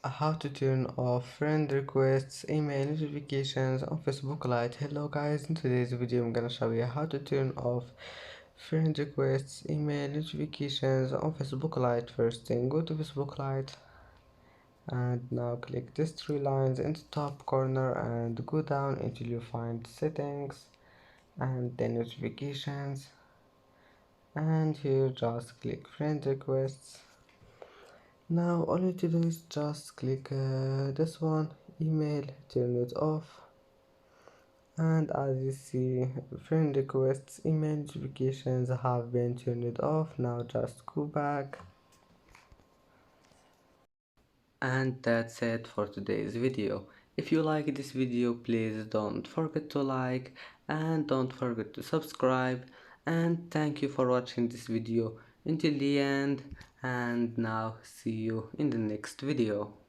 How to turn off friend requests, email notifications on Facebook Lite. Hello guys, in today's video I'm gonna show you how to turn off friend requests, email notifications on Facebook Lite. First thing, go to Facebook Lite and now click these three lines in the top corner and go down until you find settings and then notifications, and here just click friend requests. Now all you need to do is just click this one, email, turn it off, and as you see, friend requests, email notifications have been turned off. Now just go back, and that's it for today's video. If you like this video, please don't forget to like and don't forget to subscribe, and thank you for watching this video until the end, and now see you in the next video.